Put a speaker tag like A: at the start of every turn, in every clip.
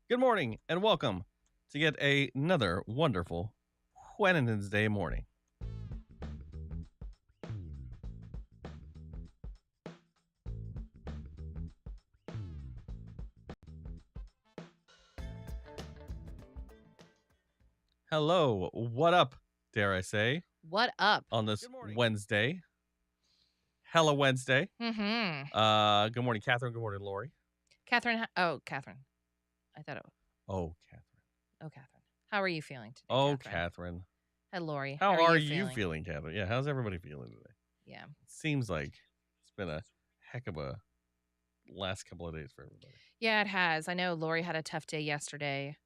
A: Good morning and welcome to yet another wonderful Wednesday Day morning. Hello, what up, dare I say,
B: What up?
A: on this Wednesday? Hella Wednesday.
B: Mm-hmm.
A: Good morning, Catherine. Good morning, Lori.
B: Catherine. Catherine. I thought it was.
A: Oh, Catherine.
B: Oh, Catherine. How are you feeling today,
A: Oh,
B: Catherine?
A: Catherine.
B: Hi, Lori.
A: How are you
B: feeling?
A: feeling, Catherine? Yeah, how's everybody feeling today?
B: Yeah.
A: Seems like it's been a heck of a last couple of days for everybody.
B: Yeah, it has. I know Lori had a tough day yesterday.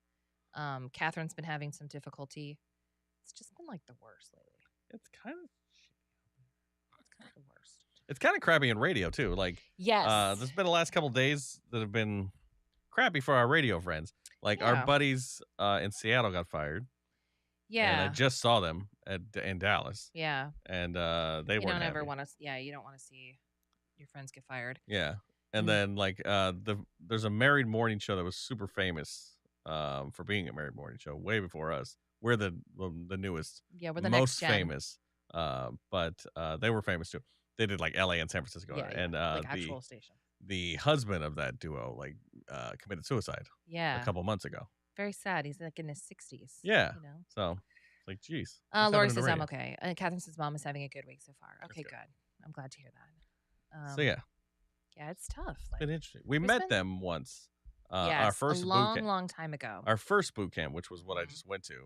B: Catherine's been having some difficulty. It's just been like the worst lately.
A: It's kind of
B: the worst.
A: It's kind of crappy in radio too. Like,
B: yes,
A: there's been the last couple of days that have been crappy for our radio friends. Like our buddies in Seattle got fired.
B: Yeah.
A: And I just saw them in Dallas.
B: Yeah.
A: And they weren't
B: don't ever
A: happy.
B: want to. Yeah, you don't want to see your friends get fired.
A: Yeah. And then like there's a married morning show that was super famous for being a married morning show way before us. We're the newest.
B: Yeah, we're the
A: most
B: next gen.
A: famous. But they were famous too. They did like LA and San Francisco.
B: Yeah,
A: and
B: like actual station.
A: The husband of that duo like committed suicide.
B: Yeah.
A: A couple months ago.
B: Very sad. He's like in his 60s.
A: Yeah. You know? So it's like, geez.
B: Lori says I'm okay. Catherine says mom is having a good week so far. Okay, good. I'm glad to hear that.
A: So yeah.
B: Yeah, it's tough.
A: It's been interesting. We met them once. Our first
B: a long time ago.
A: Our first boot camp, which was what I just went to.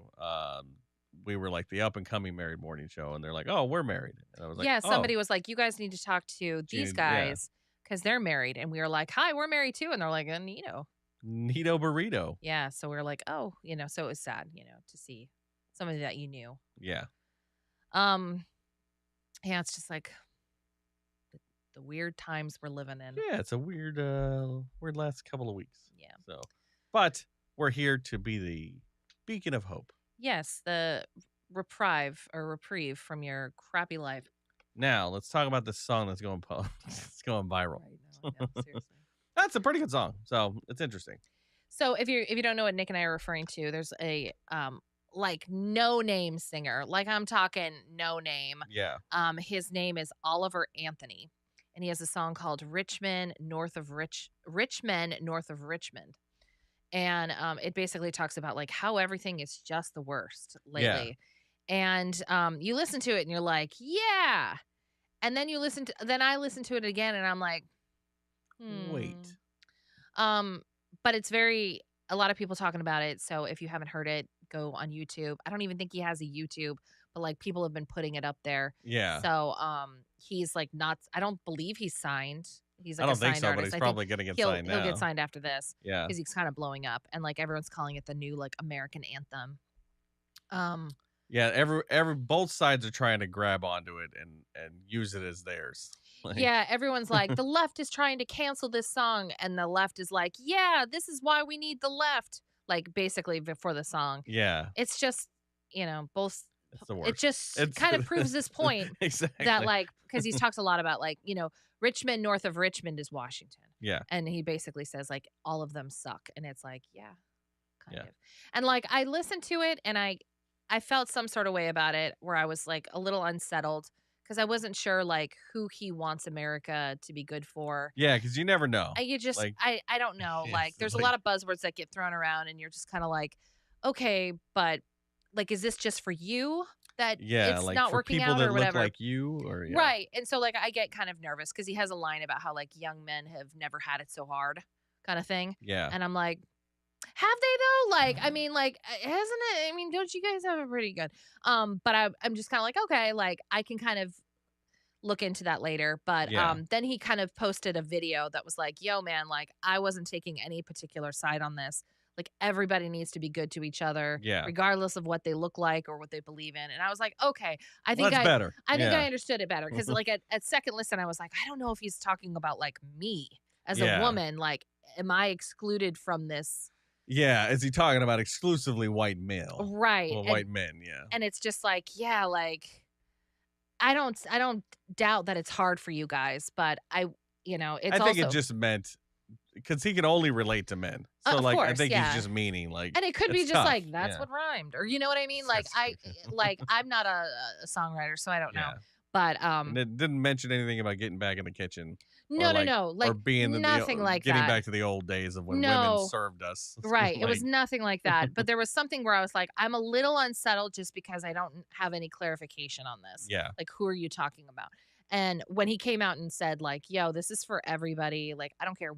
A: We were like the up and coming married morning show, and they're like, "Oh, we're married." And I was like,
B: "Yeah." Somebody was like, "You guys need to talk to these guys because they're married," and we were like, "Hi, we're married too," and they're like, "Nito
A: burrito."
B: Yeah, so we were like, "Oh, so it was sad, to see somebody that you knew."
A: Yeah.
B: Yeah, it's just like the weird times we're living in.
A: Yeah, it's a weird last couple of weeks.
B: Yeah.
A: So, but we're here to be the beacon of hope.
B: Yes, the reprieve from your crappy life.
A: Now, let's talk about this song that's going it's going viral.
B: Right now, yeah, seriously.
A: That's a pretty good song. So, it's interesting.
B: So, if you don't know what Nick and I are referring to, there's a like no name singer. Like I'm talking no name.
A: Yeah.
B: His name is Oliver Anthony, and he has a song called Rich Men North of Richmond. And it basically talks about like how everything is just the worst lately. Yeah. And you listen to it and you're like, yeah. And then then I listen to it again and I'm like,
A: wait.
B: But it's a lot of people talking about it. So if you haven't heard it, go on YouTube. I don't even think he has a YouTube, but like people have been putting it up there.
A: Yeah.
B: So he's like not, I don't believe he's signed. He's like
A: I don't think so,
B: artist.
A: but he's probably going to get signed now.
B: He'll get signed after this.
A: Yeah.
B: Because he's kind of blowing up. And like everyone's calling it the new like American anthem.
A: Yeah, both sides are trying to grab onto it and use it as theirs.
B: Like, yeah, everyone's like, the left is trying to cancel this song. And the left is like, yeah, this is why we need the left. Like basically before the song.
A: Yeah.
B: It's just, both.
A: It's the worst.
B: It just kind of proves this point.
A: Exactly.
B: That like, because he talks a lot about like, Richmond north of Richmond is Washington.
A: Yeah.
B: And he basically says like all of them suck. And it's like, yeah, kind of. And like I listened to it and I felt some sort of way about it where I was like a little unsettled because I wasn't sure like who he wants America to be good for.
A: Yeah, because you never know.
B: You just like, I don't know. Like there's a lot of buzzwords that get thrown around and you're just kind of like, okay, but like, is this just for you? That it's
A: like
B: not
A: for
B: working
A: people
B: out
A: that
B: or whatever.
A: Look like you or
B: right. And so like I get kind of nervous because he has a line about how like young men have never had it so hard kind of thing.
A: Yeah.
B: And I'm like, have they though? Like, I mean, like, hasn't it? I mean, don't you guys have it pretty good? But I'm just kind of like, okay, like I can kind of look into that later. But then he kind of posted a video that was like, yo, man, like I wasn't taking any particular side on this. Like everybody needs to be good to each other, regardless of what they look like or what they believe in. And I was like, okay, I think
A: that's better.
B: I think I understood it better because like at second listen, I was like, I don't know if he's talking about like me as a woman. Like, am I excluded from this?
A: Yeah, is he talking about exclusively white male?
B: Right,
A: well, white men. Yeah,
B: and it's just like, yeah, like I don't doubt that it's hard for you guys, but it's
A: I think it just meant because he can only relate to men. So like,
B: course,
A: I think
B: yeah.
A: he's just meaning like,
B: and it could be
A: it's
B: just
A: tough.
B: like that's
A: Yeah.
B: what rhymed, or you know what I mean. Like
A: That's
B: I'm not a songwriter, so I don't know.
A: Yeah.
B: But
A: And it didn't mention anything about getting back in the kitchen.
B: no,
A: like,
B: like
A: or being in
B: nothing like
A: getting
B: that.
A: back to the old days of when women
B: No.
A: served us.
B: Right. It was
A: Like,
B: nothing like that. But there was something where I was like, I'm a little unsettled just because I don't have any clarification on this.
A: yeah.
B: Like, who are you talking about? And when he came out and said, like, yo, this is for everybody. Like, I don't care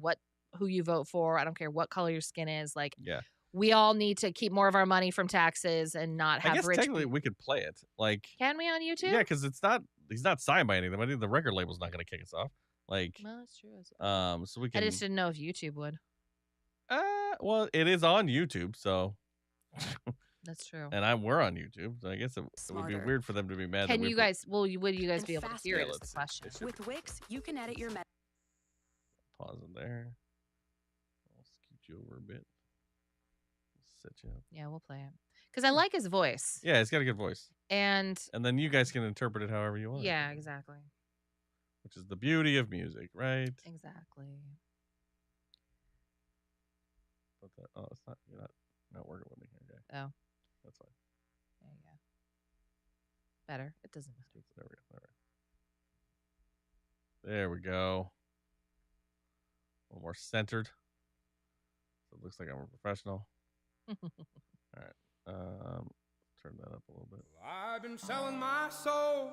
B: who you vote for. I don't care what color your skin is. Like,
A: Yeah.
B: we all need to keep more of our money from taxes and not have
A: I guess
B: rich
A: technically
B: people.
A: we could play it. Like,
B: Can we on YouTube?
A: yeah, because he's not signed by anything. I think the record label's not going to kick us off. Like,
B: Well, that's true. As well.
A: so we
B: I
A: can.
B: just didn't know if YouTube would.
A: Well, it is on YouTube, so.
B: That's true.
A: And we're on YouTube, so I guess it would be weird for them to be mad.
B: Can
A: that
B: you guys? Well, would you guys be able to hear
A: Yeah,
B: it? Is the
A: let's see.
B: question.
A: It should
C: With Wix, you can edit your
A: pause it there. I'll scoot you over a bit. Set you up.
B: Yeah, we'll play it because I like his voice.
A: Yeah, he's got a good voice,
B: And
A: and then you guys can interpret it however you want.
B: yeah, exactly.
A: Which is the beauty of music, right?
B: Exactly.
A: But it's not. You're not working with me here, okay?
B: Oh.
A: That's fine.
B: There you go. Better. It doesn't matter.
A: There we go. All right. There we go. A little more centered. So it looks like I'm a professional. All right. Turn that up a little bit.
D: I've been selling my soul,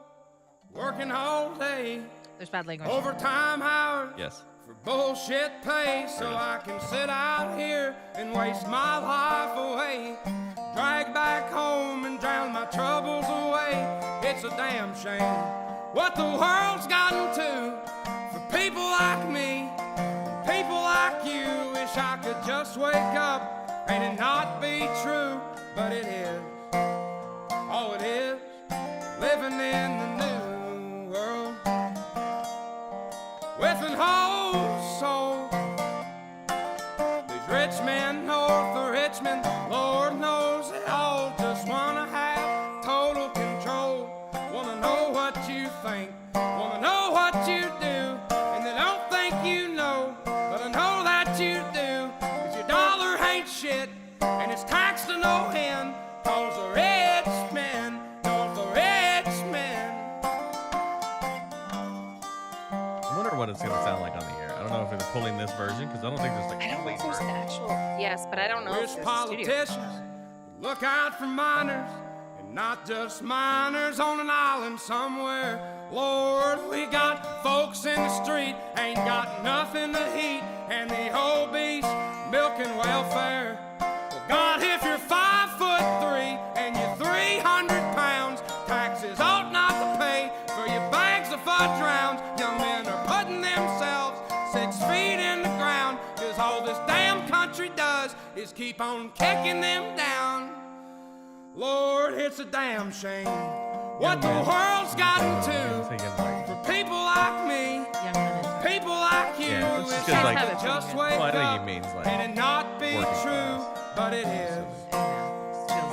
D: working all day,
B: There's bad language.
D: overtime hours
A: Yes.
D: for bullshit pay, so I can sit out here and waste my life away, drag back home and drown my troubles away. It's a damn shame what the world's gotten to for people like me, people like you. Wish I could just wake up and it not be true, but it is. Oh, it is living in the new world with an whole soul. These rich men north of Richmond, Lord knows they all just wanna have total control. Wanna know what you think, wanna know what you do, and they don't think you know, but I know that you do. 'Cause your dollar ain't shit, and it's taxed to no end. 'Cause the rich men, north of Richmond.
A: I wonder what it's going to sound like on the air. I don't know if they're pulling this version because I don't think there's like
B: I don't know
A: complete
B: if there's an
A: version.
B: actual. Yes, but I don't know if
D: Rich
B: there's a studio.
D: politicians look out for miners, and not just miners on an island somewhere. Lord, we got folks in the street, ain't got nothing to eat, and the obese milking welfare. Well, God, if you're 5'3" and you're 300 pounds, taxes ought not to pay for your bags of fudge rounds. Young men are putting themselves 6 feet in the ground, 'cause all this damn country does is keep on kicking them down. Lord, it's a damn shame what the world's gotten to for people like me,
B: Young men.
D: people like you.
A: Yeah, it's just
D: Wish I
A: like-
D: could just wake
A: Well, I think
D: up
A: he means like
D: and it not be
A: working
D: true,
A: class.
D: but it is.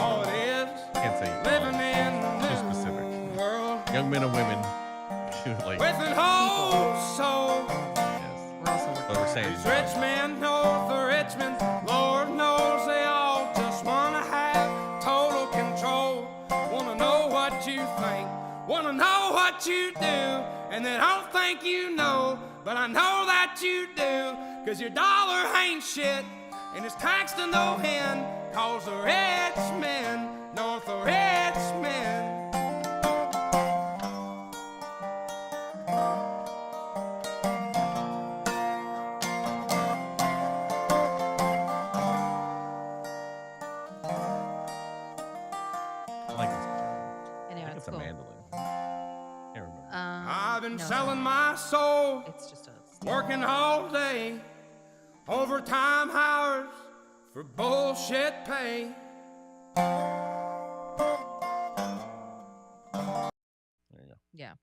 D: Oh, it is
A: Can't say
D: living in
A: Too
D: the
A: specific.
D: new world
A: young men and women. Like,
D: with an whole soul.
A: yes.
B: We're also
A: But we're saying
D: These rich men north of Richmond, Lord knows they all just wanna have total control. Wanna know what you think, wanna know what you do, and they don't think you know, but I know that you do. 'Cause your dollar ain't shit, and it's taxed to no end. 'Cause the rich men north of Richmond.
A: I like this guitar. I
B: Anyway,
A: think
B: it's
A: it's a
B: cool.
A: mandolin. Can't remember.
D: I've been
B: No.
D: selling my soul,
B: It's just a.
D: working all day, overtime hours for bullshit pay.
A: There you go.
B: Yeah.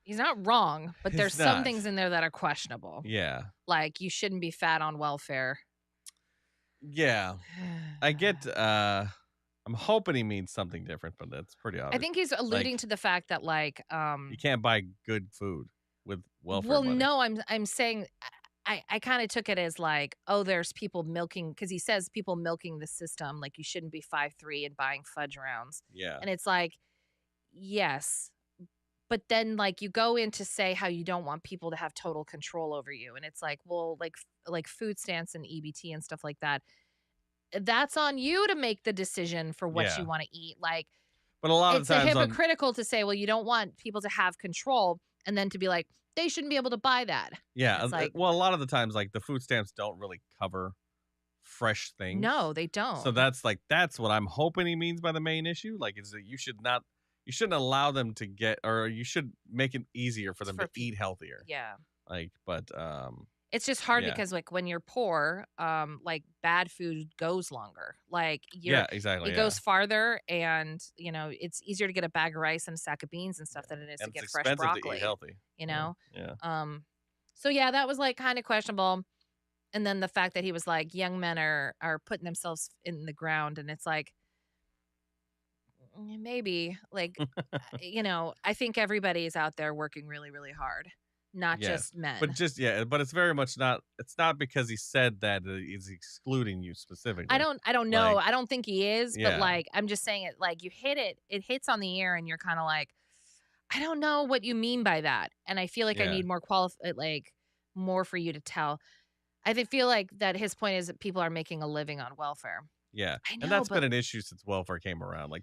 B: He's not wrong, but
A: He's
B: there's some
A: not.
B: things in there that are questionable.
A: Yeah.
B: Like you shouldn't be fat on welfare.
A: Yeah. I get I'm hoping he means something different, but that's pretty obvious.
B: I think he's alluding to the fact that like
A: you can't buy good food with welfare
B: well
A: money.
B: no I'm saying I kind of took it as like, oh, there's people milking, because he says people milking the system, like you shouldn't be 5'3" and buying fudge rounds.
A: Yeah.
B: And it's like, yes, but then like you go in to say how you don't want people to have total control over you, and it's like, well, like food stamps and EBT and stuff like that, that's on you to make the decision for what you want to eat. Like,
A: but a lot of
B: it's
A: times
B: hypocritical to say, well, you don't want people to have control, and then to be like, they shouldn't be able to buy that.
A: Yeah.
B: Like,
A: well, a lot of the times, like the food stamps don't really cover fresh things.
B: No, they don't.
A: So that's what I'm hoping he means by the main issue. Like, is that you shouldn't allow them to get, or you should make it easier for them to eat healthier.
B: Yeah.
A: Like, but
B: it's just hard because like when you're poor, like bad food goes longer. Like
A: exactly.
B: It goes farther, and it's easier to get a bag of rice and a sack of beans and stuff than it is to get fresh broccoli.
A: To eat healthy.
B: Yeah. So yeah, that was like kind of questionable. And then the fact that he was like, young men are putting themselves in the ground, and it's like, maybe like, I think everybody is out there working really, really hard. Not just men.
A: But but it's very much not, it's not because he said that he's excluding you specifically.
B: I don't know. I don't think he is, but like, I'm just saying it, like you hit it hits on the ear, and you're kind of like, I don't know what you mean by that. And I feel like I need more more for you to tell. I feel like that his point is that people are making a living on welfare.
A: Yeah.
B: I know,
A: and that's been an issue since welfare came around. Like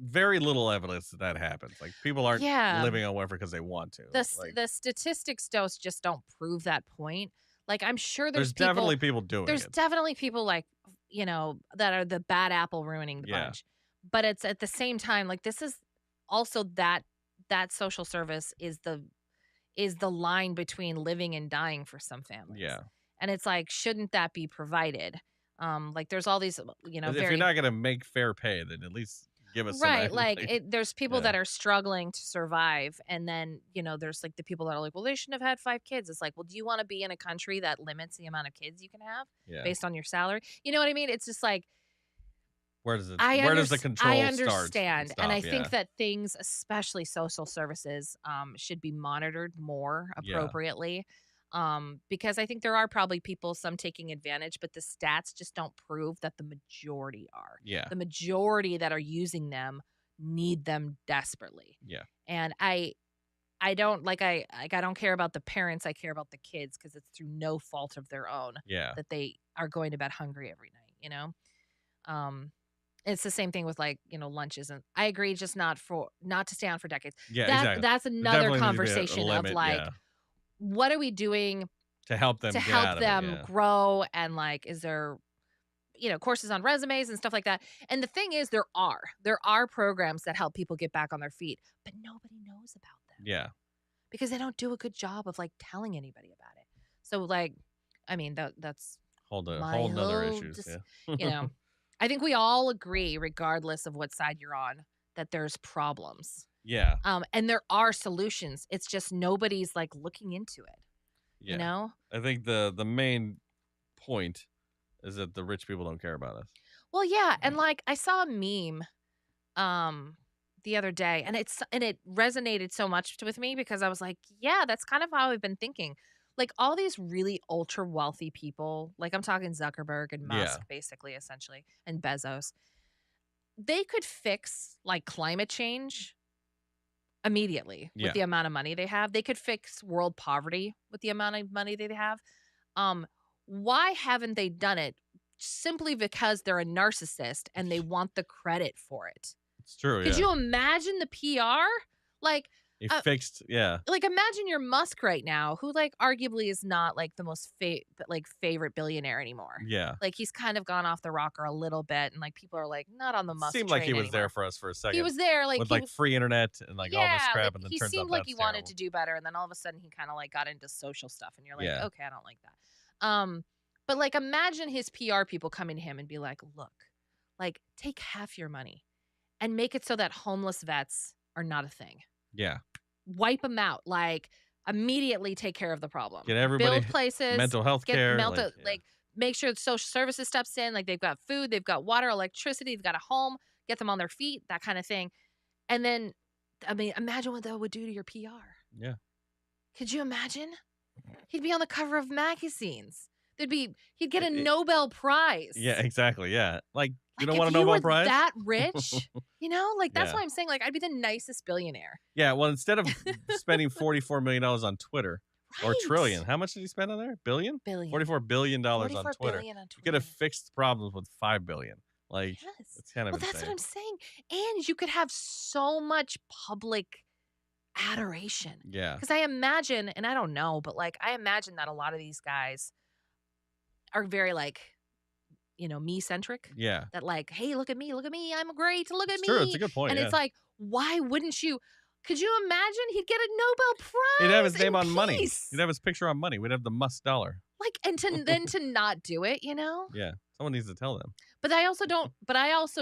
A: very little evidence that happens. Like people aren't living on welfare because they want to.
B: The statistics just don't prove that point. Like I'm sure there's
A: definitely people doing it.
B: There's definitely people like that are the bad apple ruining the bunch. But it's at the same time like this is also that social service is the line between living and dying for some families. Yeah. And it's like, shouldn't that be provided? Like there's all these
A: if you're not gonna make fair pay, then at least give us
B: right. Like there's people that are struggling to survive, and then there's like the people that are like, well, they shouldn't have had 5 kids. It's like, well, do you want to be in a country that limits the amount of kids you can have based on your salary? You know what I mean? It's just like,
A: where does the control
B: I understand,
A: start
B: and I think that things, especially social services, should be monitored more appropriately. Because I think there are probably people, some taking advantage, but the stats just don't prove that the majority are.
A: Yeah.
B: The majority that are using them need them desperately.
A: Yeah.
B: And I don't I don't care about the parents. I care about the kids, because it's through no fault of their own that they are going to bed hungry every night, It's the same thing with lunches, and I agree, just not to stay on for decades.
A: Yeah, exactly.
B: That's another conversation of what are we doing
A: to help them
B: grow, and is there courses on resumes and stuff like that. And the thing is, there are programs that help people get back on their feet, but nobody knows about them.
A: Yeah.
B: Because they don't do a good job of telling anybody about it. So I mean that's
A: whole nother issues.
B: I think we all agree, regardless of what side you're on, that there's problems.
A: Yeah.
B: And there are solutions. It's just nobody's looking into it.
A: Yeah. I think the main point is that the rich people don't care about us.
B: Well, yeah, and I saw a meme the other day, and it resonated so much with me, because I was like, yeah, that's kind of how I've been thinking. All these really ultra wealthy people, I'm talking Zuckerberg and Musk, basically, essentially, and Bezos, they could fix climate change immediately with the amount of money they have. They could fix world poverty with the amount of money they have. Why haven't they done it? Simply because they're a narcissist and they want the credit for it.
A: It's true.
B: Could you imagine the PR?
A: He fixed,
B: imagine you're Musk right now, who arguably is not the most favorite billionaire anymore.
A: Yeah.
B: He's kind of gone off the rocker a little bit, and people are not on the Musk
A: seemed
B: train
A: like he was
B: anymore.
A: there for us for a second.
B: He was there
A: with free internet and all this crap, and then
B: he
A: turns
B: seemed
A: out
B: like he
A: terrible.
B: wanted to do better, and then all of a sudden he kind of got into social stuff, and you're okay, I don't like that. But imagine his PR people coming to him and be like, look, take half your money and make it so that homeless vets are not a thing.
A: Yeah.
B: Wipe them out. Immediately take care of the problem.
A: Get everybody
B: build places,
A: mental health care.
B: Make sure social services steps in. They've got food, they've got water, electricity, they've got a home. Get them on their feet, that kind of thing. And then, imagine what that would do to your PR.
A: Yeah.
B: Could you imagine? He'd be on the cover of magazines. He'd get a Nobel Prize.
A: Yeah, exactly. Yeah. Like you don't
B: if
A: want a
B: you
A: Nobel
B: were
A: Prize?
B: that rich, that's
A: Yeah.
B: why I'm saying like I'd be the nicest billionaire.
A: Yeah, well, instead of spending $44 million on Twitter or
B: Right.
A: trillion, how much did he spend on there? Billion?
B: Billion.
A: $44 billion on
B: 44
A: Twitter.
B: billion on
A: You
B: Twitter.
A: could have fixed problems with $5 billion. Like,
B: Yes.
A: it's kind of
B: Well, that's
A: insane.
B: what I'm saying. And you could have so much public adoration.
A: Yeah.
B: Because I imagine, and I don't know, but like I imagine that a lot of these guys are very like, me centric.
A: Yeah.
B: That like, hey, look at me, I'm great, look at
A: It's
B: me.
A: true. It's a good point.
B: And
A: yeah.
B: it's like, why wouldn't you? Could you imagine he'd get a Nobel Prize?
A: He'd have his name
B: in
A: on money.
B: peace?
A: He'd have his picture on money. We'd have the Musk dollar.
B: Like, and to not do it,
A: Yeah. Someone needs to tell them.
B: But I also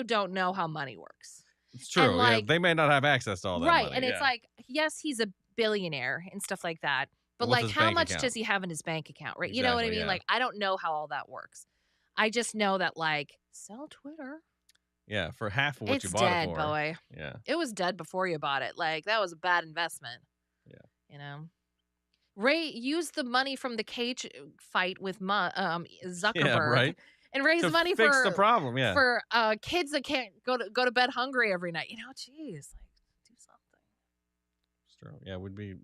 B: don't know how money works.
A: It's true.
B: And, like,
A: yeah. They may not have access to all that
B: Right.
A: money.
B: And
A: yeah.
B: it's like, yes, he's a billionaire and stuff like that. But
A: What's
B: like,
A: his
B: how
A: bank
B: much
A: account?
B: does he have in his bank account? Right. You know what I
A: Exactly,
B: mean?
A: yeah.
B: Like, I don't know how all that works. I just know that like sell Twitter.
A: Yeah, for half of what
B: It's
A: you bought
B: dead,
A: it for.
B: boy.
A: Yeah.
B: It was dead before you bought it. Like that was a bad investment.
A: Yeah.
B: Ray used the money from the cage fight with Zuckerberg,
A: Yeah, right.
B: and raised
A: To
B: money
A: fix
B: for
A: the problem. Yeah.
B: for kids that can't go to bed hungry every night. Jeez, like do something.
A: It's true. Yeah, we'd be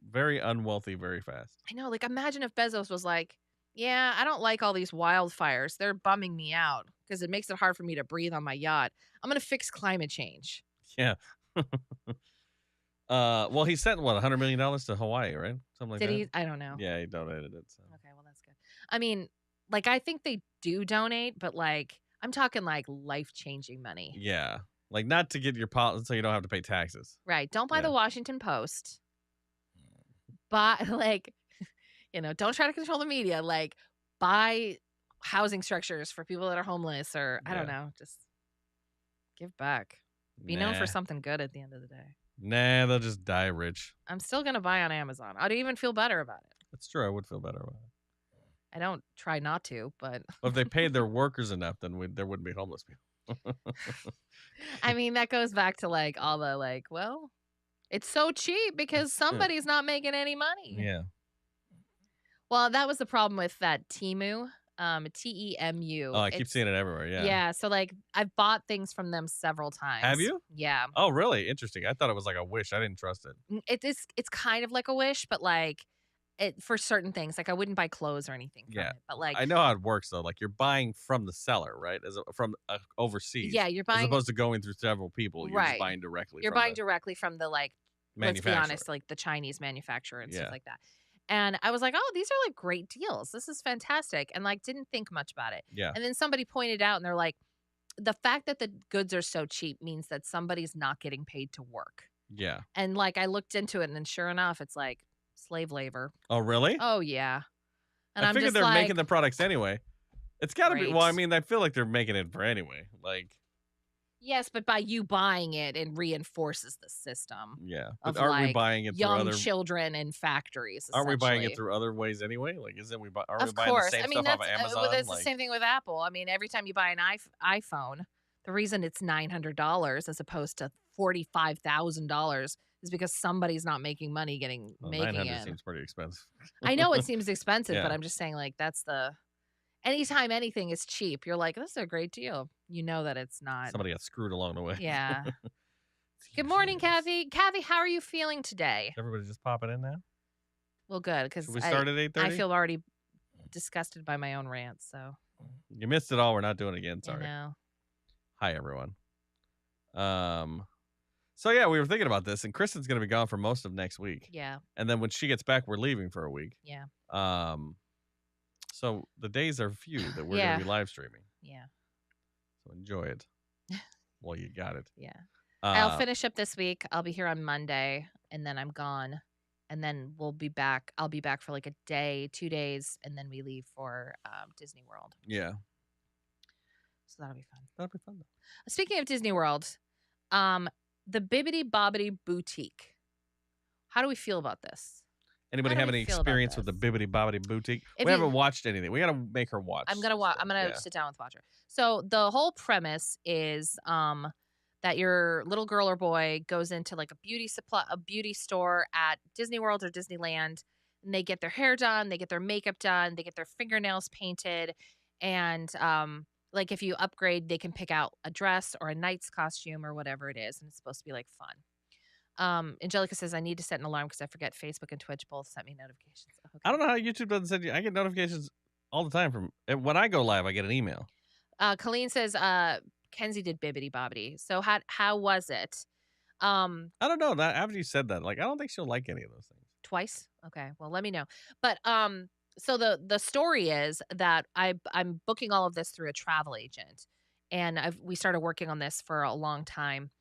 A: very unwealthy very fast.
B: I know. Like imagine if Bezos was like, yeah, I don't like all these wildfires. They're bumming me out because it makes it hard for me to breathe on my yacht. I'm gonna fix climate change.
A: Yeah. Well, he sent what, $100 million to Hawaii, right? Something like
B: Did
A: that.
B: he? I don't know.
A: Yeah, he donated it. So.
B: Okay, well that's good. I mean, like I think they do donate, but like I'm talking like life-changing money.
A: Yeah, like not to get your so you don't have to pay taxes.
B: Right. Don't buy
A: Yeah.
B: the Washington Post. Buy like, don't try to control the media. Like buy housing structures for people that are homeless, or I don't know, just give back. Be known for something good at the end of the day.
A: Nah, they'll just die rich.
B: I'm still gonna buy on Amazon. I'd even feel better about it.
A: That's true. I would feel better about it.
B: I don't try not to, but
A: But if they paid their workers enough, then there wouldn't be homeless people.
B: I mean that goes back to like all the like, well, it's so cheap because somebody's not making any money.
A: Yeah.
B: Well, that was the problem with that Temu, TEMU.
A: Oh, I keep seeing it everywhere. Yeah.
B: Yeah. So like I've bought things from them several times.
A: Have you?
B: Yeah.
A: Oh, really? Interesting. I thought it was like a Wish. I didn't trust it.
B: It's kind of like a Wish, but like it for certain things. Like I wouldn't buy clothes or anything from
A: Yeah.
B: it. But like
A: I know how it works though. Like you're buying from the seller, right? From overseas.
B: yeah, you're buying
A: as opposed to going through several people. You're
B: Right.
A: just buying directly.
B: you're
A: from
B: buying
A: the
B: directly from the like let's be
A: manufacturer.
B: honest, like the Chinese manufacturer and
A: Yeah.
B: stuff like that. And I was like, oh, these are like great deals. This is fantastic. And like didn't think much about it.
A: Yeah.
B: And then somebody pointed out and they're like, the fact that the goods are so cheap means that somebody's not getting paid to work.
A: Yeah.
B: And like I looked into it and then sure enough, it's like slave labor.
A: Oh, really?
B: Oh yeah. And
A: I
B: I'm
A: figured
B: just
A: they're
B: like,
A: making the products anyway. It's got to be. Well, I
B: Great.
A: mean, I feel like they're making it for anyway. Like,
B: yes, but by you buying it, it reinforces the system.
A: yeah.
B: Of,
A: But aren't we
B: like,
A: buying it through
B: Young
A: other?
B: children in factories.
A: Aren't we buying it
B: essentially.
A: through other ways anyway? Like, isn't we? Are we
B: Of
A: buying
B: course.
A: the same
B: I mean,
A: stuff off
B: that's
A: of Amazon?
B: well, it's
A: like,
B: the same thing with Apple. I mean, every time you buy an iPhone, the reason it's $900 as opposed to $45,000 is because somebody's not making money
A: well,
B: making
A: 900
B: it.
A: seems pretty expensive.
B: I know it seems expensive, but
A: Yeah.
B: I'm just saying, like, that's the. Anytime anything is cheap, you're like, this is a great deal. You know that it's not.
A: Somebody got screwed along the way.
B: Yeah.
A: It's
B: Good morning,
A: usually is.
B: Kathy. Kathy, how are you feeling today?
A: Everybody just popping in now.
B: Well, good, because
A: Should we start at 8:30?
B: I feel already disgusted by my own rant. So
A: You missed it all. We're not doing it again.
B: I
A: Sorry.
B: know.
A: Hi, everyone. So yeah, we were thinking about this, and Kristen's going to be gone for most of next week,
B: Yeah.
A: and then when she gets back, we're leaving for a week.
B: Yeah.
A: So the days are few that we're
B: Yeah.
A: going to be live streaming.
B: Yeah.
A: So enjoy it. Well, you got it.
B: Yeah. I'll
A: Uh,
B: finish up this week. I'll be here on Monday, and then I'm gone. And then we'll be back. I'll be back for like a day, 2 days, and then we leave for Disney World.
A: yeah,
B: So that'll be fun.
A: that'll be fun. Though.
B: Speaking of Disney World, the Bibbidi Bobbidi Boutique. How do we feel about this?
A: Anybody
B: How do
A: have
B: we
A: any
B: feel about
A: experience with the
B: this?
A: Bibbidi Bobbidi Boutique?
B: If
A: we
B: you-
A: haven't watched anything. We got to make her watch.
B: I'm gonna watch.
A: stuff.
B: I'm gonna
A: Yeah.
B: sit down with Watcher. So the whole premise is that your little girl or boy goes into like a beauty store at Disney World or Disneyland. and they get their hair done, they get their makeup done, they get their fingernails painted, and like if you upgrade, they can pick out a dress or a knight's costume or whatever it is, and it's supposed to be like fun. Angelica says I need to set an alarm because I forget Facebook and Twitch both sent me notifications. Okay.
A: I don't know how YouTube doesn't send you. I get notifications all the time from when I go live. I get an email.
B: Colleen says Kenzie did Bibbidi Bobbidi. So how was it?
A: I don't know. After you said that, like I don't think she'll like any of those things.
B: Twice? Okay. Well, let me know. But so the story is that I'm booking all of this through a travel agent, and we started working on this for a long time.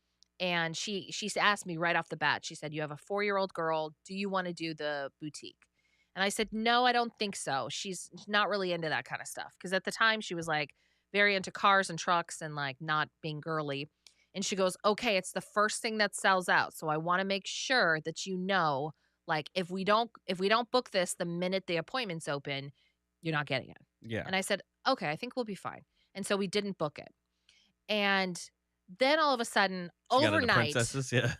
B: And she asked me right off the bat. She said, "You have a 4-year-old girl. Do you want to do the boutique?" And I said, "No, I don't think so. She's not really into that kind of stuff." Because at the time she was like very into cars and trucks and like not being girly. And she goes, "Okay, it's the first thing that sells out. So I want to make sure that you know, like if we don't book this the minute the appointment's open, you're not getting it."
A: Yeah.
B: And I said, "Okay, I think we'll be fine." And so we didn't book it. And then all of a sudden, overnight,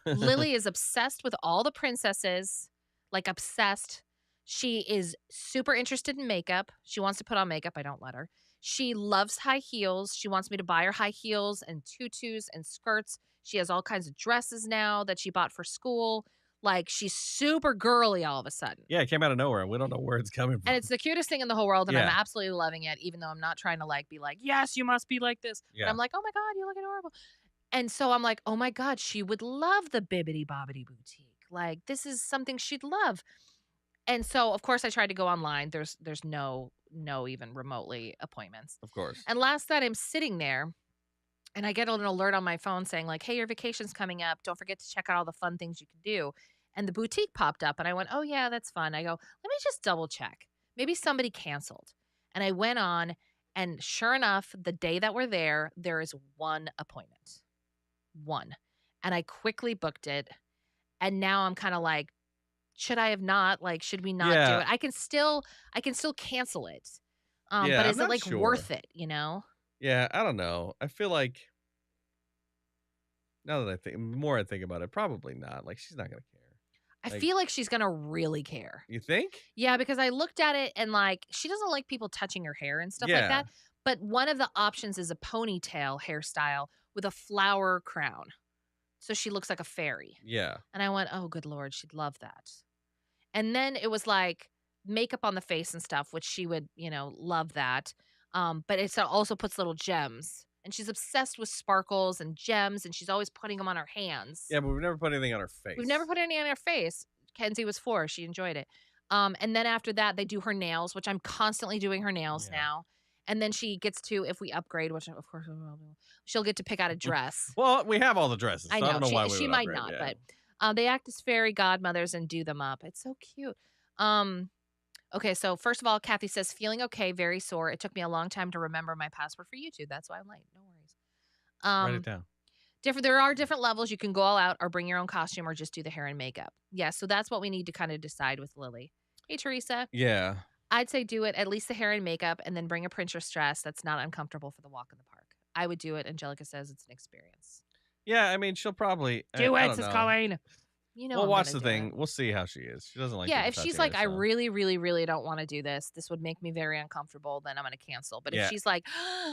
B: Lily is obsessed with all the princesses, like obsessed. She is super interested in makeup. She wants to put on makeup. I don't let her. She loves high heels. She wants me to buy her high heels and tutus and skirts. She has all kinds of dresses now that she bought for school. Like, she's super girly all of a sudden.
A: Yeah, it came out of nowhere. We don't know where it's coming from.
B: And it's the cutest thing in the whole world, and I'm absolutely loving it, even though I'm not trying to, like, be like, yes, you must be like this. Yeah. I'm like, oh, my God, you look adorable. And so I'm like, oh, my God, she would love the Bibbidi Bobbidi Boutique. Like, this is something she'd love. And so, of course, I tried to go online. There's no even remotely appointments.
A: Of course.
B: And last night I'm sitting there, and I get an alert on my phone saying, like, hey, your vacation's coming up. Don't forget to check out all the fun things you can do. And the boutique popped up, and I went, oh, yeah, that's fun. I go, let me just double check. Maybe somebody canceled. And I went on, and sure enough, the day that we're there is one appointment. One. And I quickly booked it. And now I'm kind of like, should I have not? Like, should we not do it? I can still cancel it. But is it like worth it, you know?
A: Yeah, I don't know. I feel like now that I think about it, probably not. Like, she's not going to care.
B: I feel like she's going to really care.
A: You think?
B: Yeah, because I looked at it and like, she doesn't like people touching her hair and stuff like that. But one of the options is a ponytail hairstyle with a flower crown. So she looks like a fairy.
A: Yeah.
B: And I went, oh, good Lord, she'd love that. And then it was like makeup on the face and stuff, which she would, love that. But it also puts little gems. And she's obsessed with sparkles and gems, and she's always putting them on her hands.
A: Yeah, but we've never put anything on her face.
B: We've never put anything on her face. Kenzie was 4. She enjoyed it. And then after that, they do her nails, which I'm constantly doing her nails now. And then she gets to, if we upgrade, which of course she'll get to pick out a dress.
A: Well, we have all the dresses. So I don't know why
B: she might
A: upgrade,
B: not, but they act as fairy godmothers and do them up. It's so cute. Okay, so first of all, Kathy says, feeling okay, very sore. It took me a long time to remember my password for YouTube. That's why I'm late. No worries.
A: Write it down.
B: There are different levels. You can go all out or bring your own costume or just do the hair and makeup. Yeah, so that's what we need to kind of decide with Lily. Hey, Teresa.
A: Yeah.
B: I'd say do it, at least the hair and makeup, and then bring a princess dress that's not uncomfortable for the walk in the park. I would do it. Angelica says it's an experience.
A: Yeah, I mean, she'll probably
B: do it, says Colleen.
A: We'll watch the thing. We'll see how she is. She doesn't like.
B: Yeah, if she's like, I really, really, really don't want to do this. This would make me very uncomfortable. Then I'm going to cancel. But if she's like,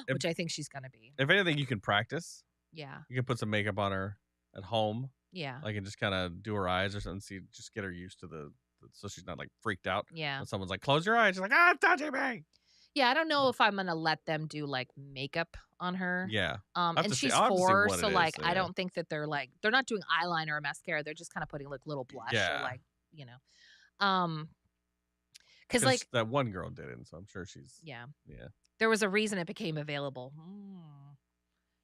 B: which I think she's going to be.
A: If anything, you can practice.
B: Yeah.
A: You can put some makeup on her at home.
B: Yeah.
A: Like, and just kind of do her eyes or something. Just get her used to so she's not like freaked out.
B: Yeah.
A: When someone's like, close your eyes. She's like, it's touching me.
B: Yeah, I don't know if I'm gonna let them do like makeup on her.
A: Yeah.
B: And she's 4, so like I don't think that they're not doing eyeliner or mascara. They're just kind of putting like little blush or like, because like
A: that one girl didn't, so I'm sure she's
B: yeah.
A: Yeah.
B: There was a reason it became available.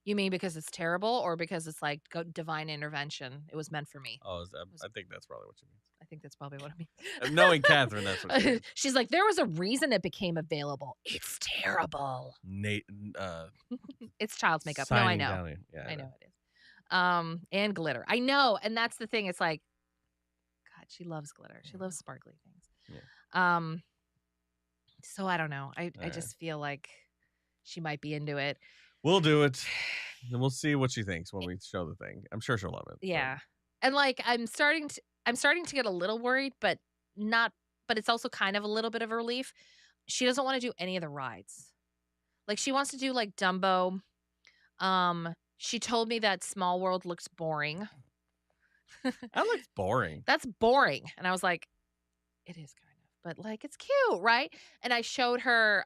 B: You mean because it's terrible or because it's like divine intervention? It was meant for me.
A: Oh, I think that's probably what you mean.
B: I think that's probably what I mean.
A: Knowing Catherine, that's what she means.
B: She's like, there was a reason it became available. It's terrible. It's child's makeup. No, I know.
A: Yeah,
B: I know it is. And glitter. I know. And that's the thing. It's like, God, she loves glitter. She loves sparkly things. Yeah. So I don't know. I just feel like she might be into it.
A: We'll do it. And we'll see what she thinks when we show the thing. I'm sure she'll love it.
B: Yeah. But. And like I'm starting to get a little worried, but not but it's also kind of a little bit of a relief. She doesn't want to do any of the rides. Like she wants to do like Dumbo. She told me that Small World looks boring.
A: That looks boring.
B: That's boring. And I was like, it is kind of, but like it's cute, right? And I showed her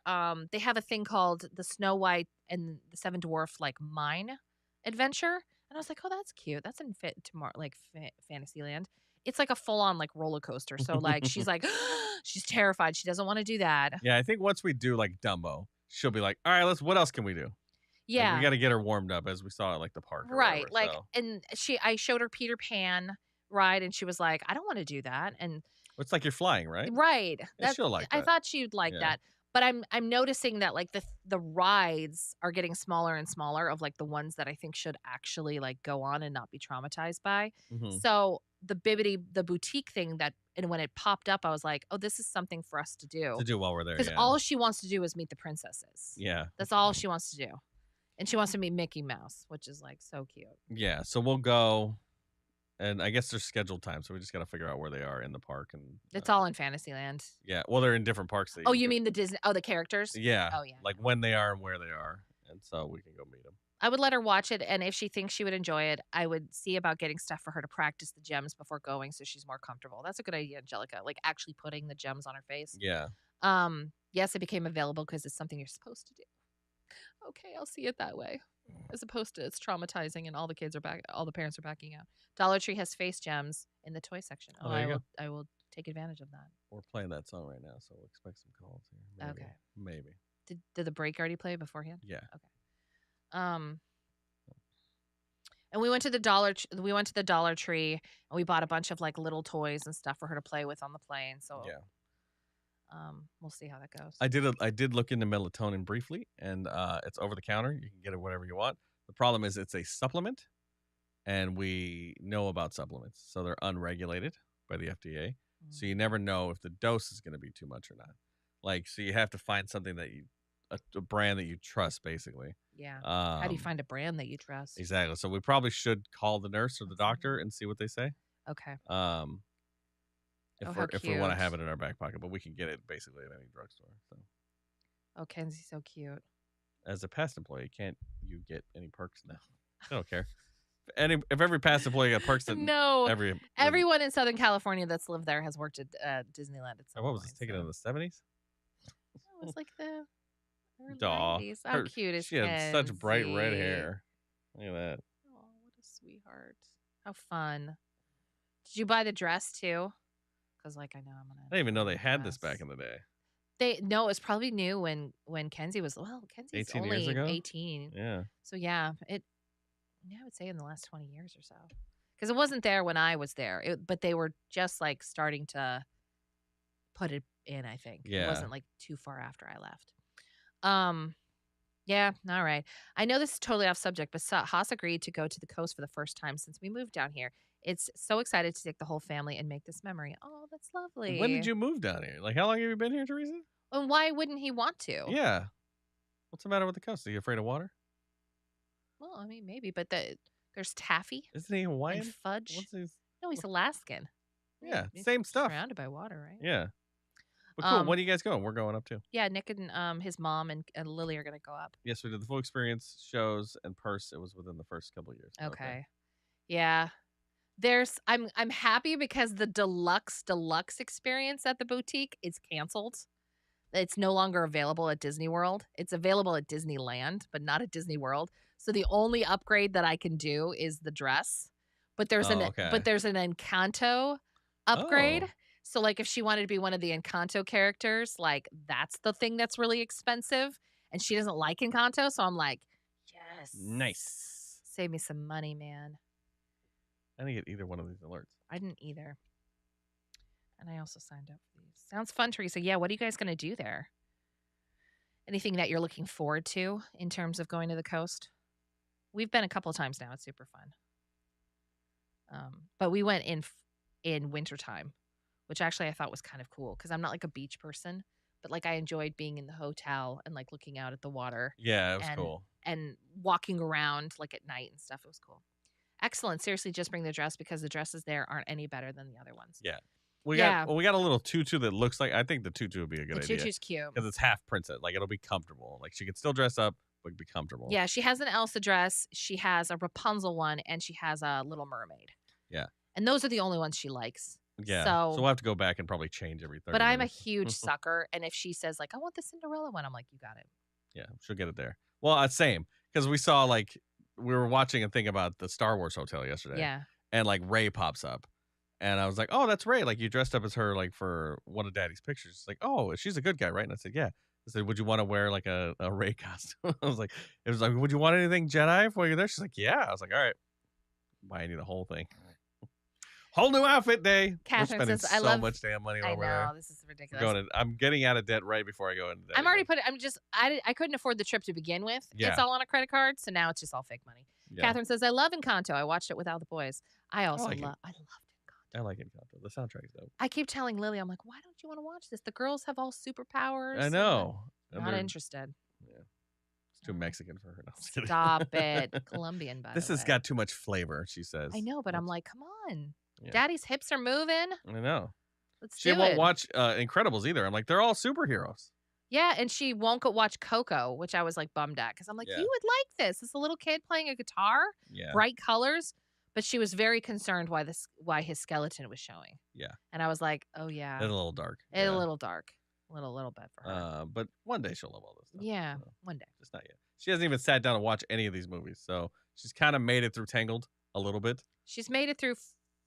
B: they have a thing called the Snow White and the Seven Dwarf like mine adventure. And I was like, oh, that's cute. That's in Fantasyland. It's like a full on like roller coaster. So like she's like she's terrified. She doesn't want to do that.
A: Yeah, I think once we do like Dumbo, she'll be like, all right, what else can we do?
B: Yeah.
A: Like, we got to get her warmed up as we saw at like the park.
B: Right.
A: Whatever,
B: like, and I showed her Peter Pan ride and she was like, I don't want to do that. And
A: it's like you're flying, right?
B: Right.
A: Yeah, she'll like that.
B: I thought she'd like that. But I'm noticing that like the rides are getting smaller and smaller of like the ones that I think should actually like go on and not be traumatized by.
A: Mm-hmm.
B: So the boutique thing and when it popped up, I was like, oh, this is something for us to do.
A: To do while we're there.
B: Because all she wants to do is meet the princesses.
A: Yeah.
B: That's all she wants to do. And she wants to meet Mickey Mouse, which is like so cute.
A: Yeah. So we'll go. And I guess there's scheduled time, so we just got to figure out where they are in the park. And
B: it's all in Fantasyland.
A: Yeah, well, they're in different parks.
B: Oh, you mean the Disney? Oh, the characters?
A: Yeah.
B: Oh, yeah.
A: Like when they are and where they are, and so we can go meet them.
B: I would let her watch it, and if she thinks she would enjoy it, I would see about getting stuff for her to practice the gems before going, so she's more comfortable. That's a good idea, Angelica. Like actually putting the gems on her face.
A: Yeah.
B: Yes, it became available because it's something you're supposed to do. Okay, I'll see it that way. As opposed to it's traumatizing and all the parents are backing out. Dollar Tree has face gems in the toy section.
A: Oh, there you go.
B: I will take advantage of that.
A: We're playing that song right now, so we'll expect some calls here. Maybe.
B: Okay.
A: Maybe.
B: Did the break already play beforehand?
A: Yeah.
B: Okay. And we went to the Dollar Tree and we bought a bunch of like little toys and stuff for her to play with on the plane. So
A: yeah.
B: We'll see how that goes.
A: I did look into melatonin briefly, and it's over the counter. You can get it whenever you want. The problem is it's a supplement, and we know about supplements, so they're unregulated by the FDA. So you never know if the dose is going to be too much or not. Like, so you have to find something that a brand that you trust, basically.
B: Yeah. How do you find a brand that you trust?
A: Exactly. So we probably should call the nurse or the doctor and see what they say.
B: Okay.
A: If we want to have it in our back pocket, but we can get it basically at any drugstore. So.
B: Oh, Kenzie's so cute.
A: As a past employee, can't you get any perks now? I don't care. If every past employee got perks, then
B: no. Everyone in Southern California that's lived there has worked at Disneyland at some
A: point. What was
B: this
A: taken in the 70s?
B: It was like the early
A: Aw,
B: 90s. How cute is
A: she had such bright red hair. Look at that.
B: Oh, what a sweetheart. How fun. Did you buy the dress too? Because like I know I'm gonna.
A: I didn't even know they had this back in the day.
B: No, it's probably new when Kenzie was Kenzie's
A: 18
B: only
A: years ago?
B: 18.
A: Yeah.
B: So yeah, I would say in the last 20 years or so. Because it wasn't there when I was there. But they were just like starting to put it in, I think.
A: Yeah.
B: It wasn't like too far after I left. Yeah, all right. I know this is totally off subject, but Haas agreed to go to the coast for the first time since we moved down here. It's so excited to take the whole family and make this memory. Oh, that's lovely.
A: When did you move down here? Like, how long have you been here, Teresa?
B: And why wouldn't he want to?
A: Yeah. What's the matter with the coast? Are you afraid of water?
B: Well, I mean, maybe, but there's taffy.
A: Isn't he Hawaiian?
B: And fudge.
A: What's his...
B: No, he's Alaskan.
A: Yeah,
B: he's
A: same stuff.
B: Surrounded by water, right?
A: Yeah. But cool. When are you guys going? We're going up too. Yeah,
B: Nick and his mom and Lily are going to go up.
A: Yes, we did the full experience shows and purse. It was within the first couple of years.
B: Okay. Yeah. I'm happy because the deluxe experience at the boutique is canceled. It's no longer available at Disney World. It's available at Disneyland, but not at Disney World. So the only upgrade that I can do is the dress. But there's an Encanto upgrade.
A: Oh.
B: So like if she wanted to be one of the Encanto characters, like that's the thing that's really expensive. And she doesn't like Encanto. So I'm like, yes.
A: Nice.
B: Save me some money, man.
A: I didn't get either one of these alerts.
B: I didn't either. And I also signed up for these. Sounds fun, Teresa. Yeah, what are you guys going to do there? Anything that you're looking forward to in terms of going to the coast? We've been a couple of times now. It's super fun. But we went in wintertime, which actually I thought was kind of cool because I'm not like a beach person, but like I enjoyed being in the hotel and like looking out at the water.
A: Yeah, it was cool.
B: And walking around like at night and stuff. It was cool. Excellent. Seriously, just bring the dress because the dresses there aren't any better than the other ones.
A: Yeah. we got a little tutu that looks like. I think the tutu would be a good idea.
B: The tutu's cute
A: because it's half princess. Like it'll be comfortable. Like she could still dress up, but be comfortable.
B: Yeah, she has an Elsa dress. She has a Rapunzel one, and she has a Little Mermaid.
A: Yeah,
B: and those are the only ones she likes.
A: Yeah, so we'll have to go back and probably change every 30
B: But I'm
A: minutes.
B: a huge sucker, and if she says like I want the Cinderella one, I'm like, you got it.
A: Yeah, she'll get it there. Well, same because we saw like we were watching a thing about the Star Wars hotel yesterday.
B: Yeah,
A: and like Rey pops up. And I was like, oh, that's Rey. Like, you dressed up as her, like, for one of Daddy's pictures. She's like, oh, she's a good guy, right? And I said, yeah. I said, would you want to wear, like, a Rey costume? I was like, would you want anything Jedi while you're there? She's like, yeah. I was like, all right. Buying you the whole thing. Whole new outfit day.
B: Catherine
A: We're spending
B: says,
A: so much damn money over there.
B: I know, this is ridiculous.
A: I'm getting out of debt right before I go into debt.
B: I couldn't afford the trip to begin with.
A: Yeah.
B: It's all on a credit card, so now it's just all fake money. Yeah. Catherine says, I love Encanto. I watched it with all the boys. I loved Encanto.
A: I like Encanto. The soundtrack's dope.
B: I keep telling Lily, I'm like, why don't you want to watch this? The girls have all superpowers.
A: I know.
B: Not interested.
A: Yeah. It's too Mexican for her. No,
B: stop it. Colombian, by
A: This has got too much flavor, she says.
B: I know, but I'm like, come on. Yeah. Daddy's hips are moving.
A: I know.
B: She
A: won't watch Incredibles either. I'm like, they're all superheroes.
B: Yeah, and she won't go watch Coco, which I was like bummed at because I'm like, you would like this. It's a little kid playing a guitar, bright colors. But she was very concerned why his skeleton was showing.
A: Yeah.
B: And I was like, oh, yeah.
A: It's a little dark.
B: It's a little dark. A little bit for her.
A: But one day she'll love all this stuff.
B: Yeah, one day.
A: Just not yet. She hasn't even sat down to watch any of these movies. So she's kind of made it through Tangled a little bit.
B: She's made it through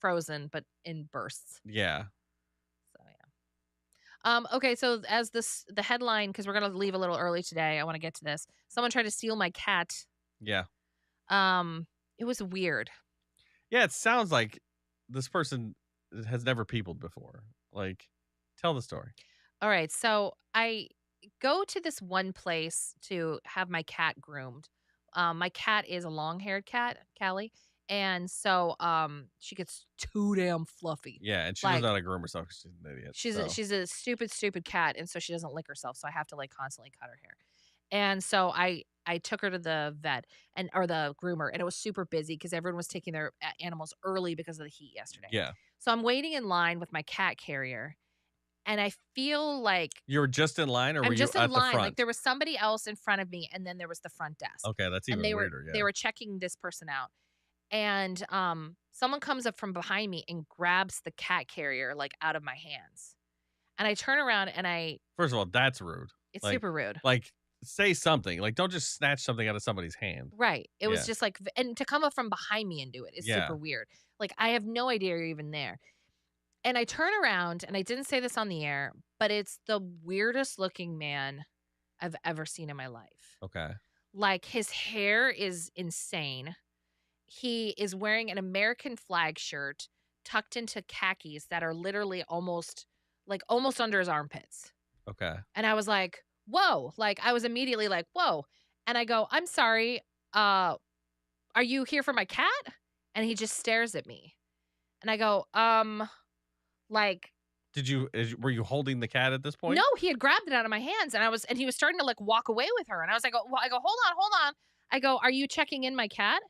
B: Frozen, but in bursts.
A: Yeah.
B: So, yeah. Okay, so as the headline, because we're going to leave a little early today, I want to get to this. Someone tried to steal my cat.
A: Yeah.
B: It was weird.
A: Yeah, it sounds like this person has never peopled before. Like, tell the story.
B: All right. So I go to this one place to have my cat groomed. My cat is a long-haired cat, Callie. And so she gets too damn fluffy.
A: Yeah, and she doesn't know how to groom herself because she's an idiot.
B: She's a stupid cat, and so she doesn't lick herself. So I have to like constantly cut her hair. And so I took her to the vet or the groomer, and it was super busy because everyone was taking their animals early because of the heat yesterday.
A: Yeah.
B: So I'm waiting in line with my cat carrier, and I feel like
A: you were just in line, or were you
B: just
A: at
B: in line.
A: the front?
B: Like there was somebody else in front of me, and then there was the front desk.
A: Okay, that's even weirder.
B: They were checking this person out, and someone comes up from behind me and grabs the cat carrier like out of my hands, and I turn around and
A: First of all, that's rude.
B: It's super rude.
A: Like, say something. Like, don't just snatch something out of somebody's hand.
B: Right. It was just like, and to come up from behind me and do it is super weird. Like, I have no idea you're even there. And I turn around, and I didn't say this on the air, but it's the weirdest looking man I've ever seen in my life.
A: Okay.
B: Like, his hair is insane. He is wearing an American flag shirt tucked into khakis that are literally almost under his armpits.
A: Okay.
B: And I was like, whoa. Like, I was immediately like, whoa. And I go, I'm sorry. Are you here for my cat? And he just stares at me. And I go, like.
A: Were you holding the cat at this point?
B: No, he had grabbed it out of my hands, and he was starting to like walk away with her. And I was like, hold on. I go, are you checking in my cat?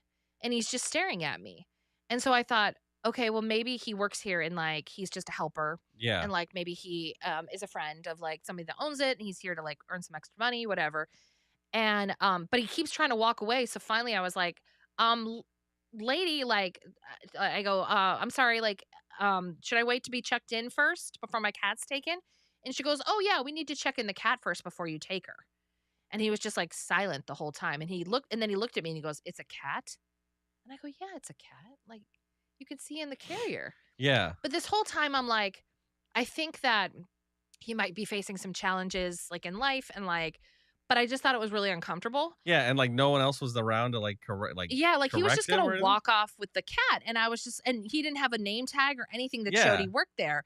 B: And he's just staring at me. And so I thought, okay, well, maybe he works here and like he's just a helper.
A: Yeah.
B: And like maybe he is a friend of like somebody that owns it, and he's here to like earn some extra money, whatever. And but he keeps trying to walk away. So finally I was like, lady, like I go, I'm sorry, like should I wait to be checked in first before my cat's taken? And she goes, oh yeah, we need to check in the cat first before you take her. And he was just like silent the whole time. And then he looked at me and he goes, it's a cat? And I go, yeah, it's a cat. Like, you can see in the carrier.
A: Yeah.
B: But this whole time I'm like, I think that he might be facing some challenges like in life, and like, but I just thought it was really uncomfortable.
A: Yeah, and like no one else was around to like correct. Like,
B: yeah, like he was just gonna walk off with the cat, and I was just, and he didn't have a name tag or anything that showed he worked there.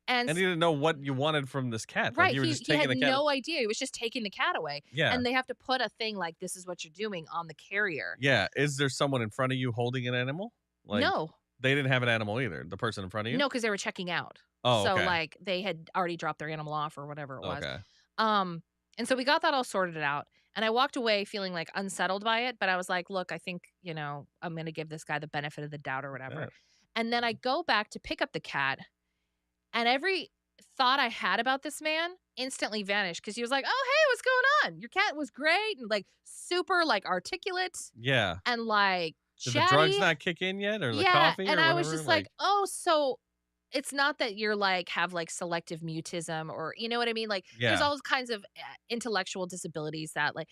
B: And
A: he didn't know what you wanted from this cat.
B: Right.
A: Like, you were just taking
B: he had
A: the cat.
B: no idea. He was just taking the cat away.
A: Yeah.
B: And they have to put a thing like, this is what you're doing on the carrier.
A: Yeah. Is there someone in front of you holding an animal? Like,
B: no.
A: They didn't have an animal either. The person in front of you?
B: No, because they were checking out.
A: Oh,
B: so
A: okay.
B: like they had already dropped their animal off or whatever it was.
A: Okay.
B: And so we got that all sorted out. And I walked away feeling like unsettled by it. But I was like, look, I think, I'm going to give this guy the benefit of the doubt or whatever.
A: Yeah.
B: And then I go back to pick up the cat. And every thought I had about this man instantly vanished because he was like, "Oh, hey, what's going on? Your cat was great and like super like articulate
A: Yeah.
B: and like
A: Did
B: chatty."
A: the drugs not kick in yet, or the
B: Yeah,
A: coffee,
B: and
A: or
B: I was
A: whatever?
B: just like, "Oh, so it's not that you're like have like selective mutism or you know what I mean? Like there's
A: yeah.
B: all kinds of intellectual disabilities that like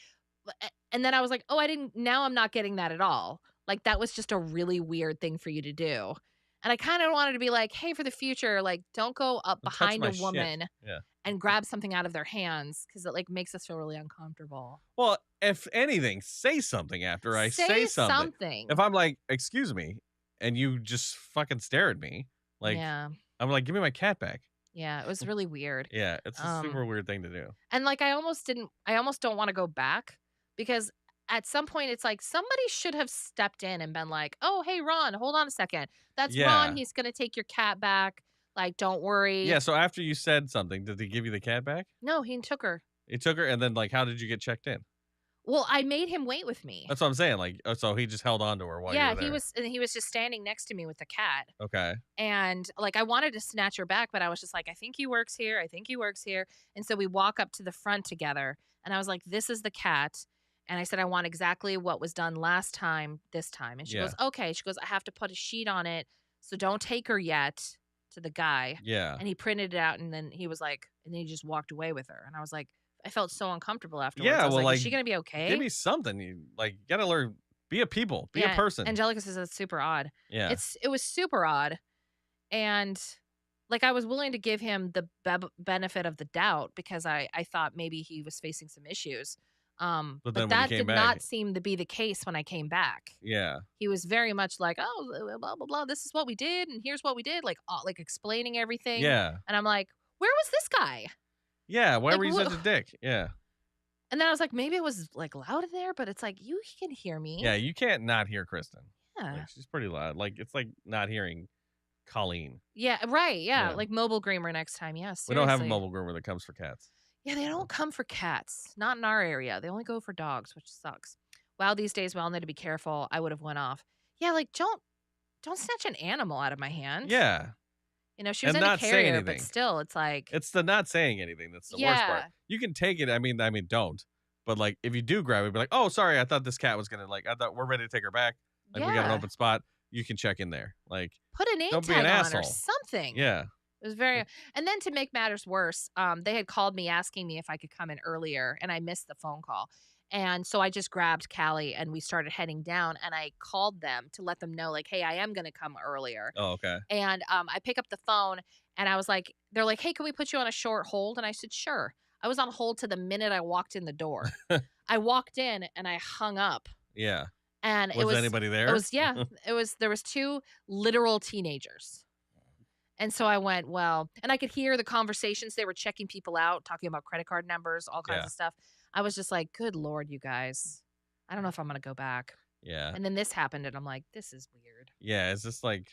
B: and then I was like, "Oh, I didn't now I'm not getting that at all." Like that was just a really weird thing for you to do. And I kind of wanted to be like, "Hey, for the future, like don't go up
A: Don't touch
B: behind
A: my
B: a
A: shit.
B: woman
A: Yeah.
B: and grab something out of their hands cuz it like makes us feel really uncomfortable."
A: Well, if anything, say something after I say something. If I'm like, "Excuse me," and you just fucking stare at me, like
B: Yeah.
A: I'm like, "Give me my cat back."
B: Yeah, it was really weird.
A: Yeah, it's a super weird thing to do.
B: And like I almost don't want to go back because at some point it's like somebody should have stepped in and been like, "Oh, hey Ron, hold on a second. That's Ron.
A: Yeah.
B: He's going to take your cat back. Like don't worry."
A: Yeah, so after you said something, did they give you the cat back?
B: No, he took her.
A: He took her, and then like, how did you get checked in?
B: Well, I made him wait with me.
A: That's what I'm saying. Like, so he just held on to her while you were there.
B: he was just standing next to me with the cat.
A: Okay.
B: And like I wanted to snatch her back, but I was just like, "I think he works here. I think he works here." And so we walk up to the front together, and I was like, "This is the cat." And I said, "I want exactly what was done last time, this time." And she goes, "Okay." She goes, "I have to put a sheet on it, so don't take her yet," to the guy.
A: Yeah.
B: And he printed it out, and then he was like, and then he just walked away with her. And I was like, I felt so uncomfortable afterwards.
A: Yeah,
B: I was
A: well,
B: like, is she gonna be okay?
A: Give me something. You like gotta learn. Be a people. Be a person.
B: Angelica says it's super odd.
A: Yeah.
B: It was super odd, and like I was willing to give him the benefit of the doubt because I thought maybe he was facing some issues. But that did not seem to be the case when I came back.
A: Yeah.
B: He was very much like, "Oh, blah blah blah. This is what we did, and here's what we did." Like explaining everything.
A: Yeah.
B: And I'm like, "Where was this guy?"
A: Yeah. Why were you such a dick? Yeah.
B: And then I was like, maybe it was like loud in there, but it's like you can hear me.
A: Yeah, you can't not hear Kristen.
B: Yeah.
A: Like, she's pretty loud. Like it's like not hearing Colleen.
B: Yeah, right. Yeah. Like mobile groomer next time. Yeah. Seriously.
A: We don't have a mobile groomer that comes for cats.
B: Yeah, they don't come for cats. Not in our area. They only go for dogs, which sucks. Wow, these days we all need to be careful. I would have went off. Yeah, like don't snatch an animal out of my hand.
A: Yeah.
B: You know, she was in a carrier, but still, it's like
A: it's the not saying anything that's the worst part. You can take it. I mean, don't. But like, if you do grab it, be like, "Oh, sorry, I thought this cat was gonna like. I thought we're ready to take her back. Like we got an open spot. You can check in there. Like
B: put a name tag on or something."
A: Yeah.
B: It was very, and then to make matters worse, they had called me asking me if I could come in earlier, and I missed the phone call. And so I just grabbed Callie and we started heading down, and I called them to let them know, like, "Hey, I am going to come earlier."
A: Oh, okay.
B: And I pick up the phone and I was like, they're like, "Hey, can we put you on a short hold?" And I said, "Sure." I was on hold to the minute I walked in the door. I walked in and I hung up.
A: Yeah.
B: And
A: was anybody there?
B: It was, there was two literal teenagers. And so I went, well, and I could hear the conversations. They were checking people out, talking about credit card numbers, all kinds of stuff. I was just like, good Lord, you guys. I don't know if I'm going to go back.
A: Yeah.
B: And then this happened, and I'm like, this is weird.
A: Yeah. Is this like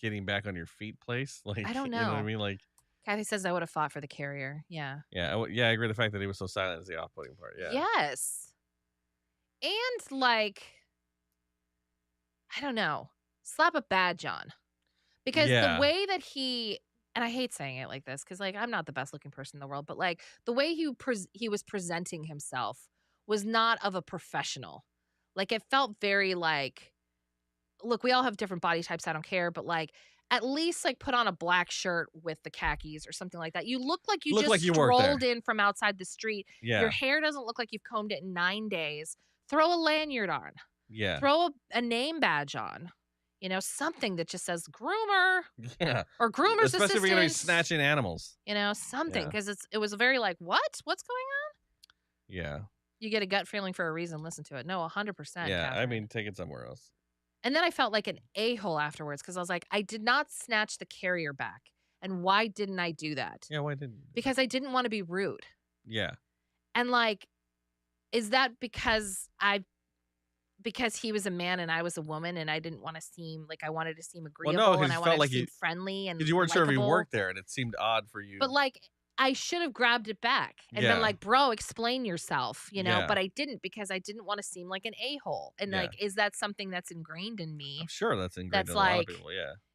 A: getting back on your feet place? Like,
B: I don't know.
A: You know what I mean? Like,
B: Kathy says I would have fought for the carrier. Yeah.
A: Yeah. Yeah. I agree. The fact that he was so silent is the off-putting part. Yeah.
B: Yes. And like, I don't know. Slap a badge on. Because the way that he, and I hate saying it like this because like I'm not the best looking person in the world, but like the way he was presenting himself was not of a professional. Like it felt very like, look, we all have different body types. I don't care, but like at least like put on a black shirt with the khakis or something like that. You look like you strolled in from outside the street.
A: Yeah.
B: Your hair doesn't look like you've combed it in 9 days. Throw a lanyard on.
A: Yeah.
B: Throw a name badge on. You know, something that just says groomer.
A: Yeah.
B: Or groomer's assistant.
A: Especially if you're going to be snatching animals.
B: You know, something. Because it was very like, what? What's going on?
A: Yeah.
B: You get a gut feeling for a reason. Listen to it. No, 100%.
A: Yeah.
B: Catherine.
A: I mean, take it somewhere else.
B: And then I felt like an a-hole afterwards because I was like, I did not snatch the carrier back. And why didn't I do that?
A: Yeah, why didn't you?
B: Because I didn't want to be rude.
A: Yeah.
B: And like, is that because he was a man and I was a woman and I didn't want to seem like I wanted to seem agreeable and I wanted to seem friendly and
A: because you weren't sure if you
B: likable.
A: worked there and it seemed odd for you.
B: But like I should have grabbed it back and been like, bro, explain yourself, you know, but I didn't because I didn't want to seem like an a-hole. And like, is that something that's ingrained in me?
A: I'm sure that's ingrained in a lot of people,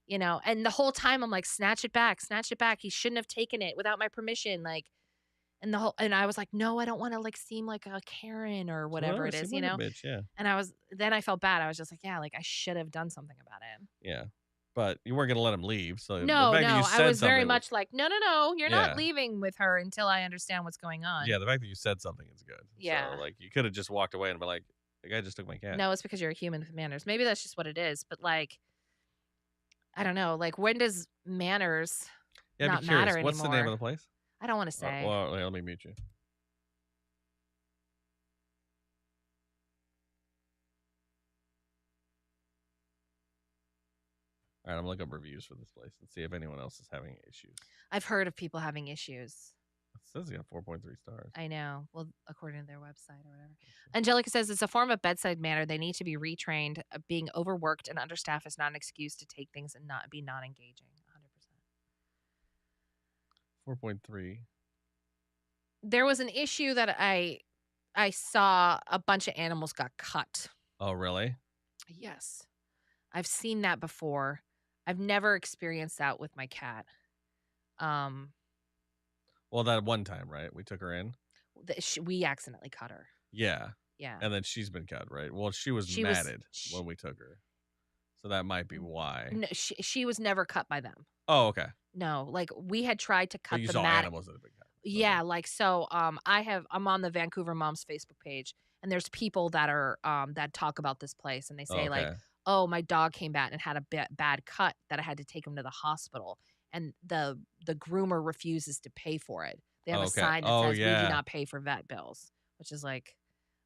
B: you know, and the whole time I'm like, snatch it back. He shouldn't have taken it without my permission. Like, and I was like, no, I don't want to like seem like a Karen or whatever it is, you know?
A: Bitch, yeah.
B: And then I felt bad. I was just like, yeah, like I should have done something about it.
A: Yeah. But you weren't going to let him leave. So
B: no, I was very much like, no, you're not leaving with her until I understand what's going on.
A: Yeah, the fact that you said something is good.
B: Yeah.
A: So, like, you could have just walked away and been like, the guy just took my cat.
B: No, it's because you're a human with manners. Maybe that's just what it is. But, like, I don't know. Like, when does manners not matter anymore?
A: What's the name of the place?
B: I don't want to say.
A: Well, let me mute you. All right, I'm looking up reviews for this place and see if anyone else is having issues.
B: I've heard of people having issues.
A: It says you got 4.3 stars.
B: I know. Well, according to their website or whatever. Angelica says it's a form of bedside manner. They need to be retrained. Being overworked and understaffed is not an excuse to take things and not be non-engaging. 100%.
A: 4.3.
B: There was an issue that I saw a bunch of animals got cut.
A: Oh, really?
B: Yes. I've seen that before. I've never experienced that with my cat.
A: Well, that one time, right? We took her in.
B: We accidentally cut her.
A: Yeah.
B: Yeah.
A: And then she's been cut, right? Well, she was matted when we took her. So that might be why.
B: No, she was never cut by them.
A: Oh, okay.
B: No, like we had tried to cut
A: you
B: the
A: saw
B: mat.
A: Animals that have been cut.
B: Yeah, like so I'm on the Vancouver Moms Facebook page, and there's people that are that talk about this place, and they say like, oh, my dog came back and had a bad cut that I had to take him to the hospital, and the groomer refuses to pay for it. They have a sign that says we do not pay for vet bills, which is like,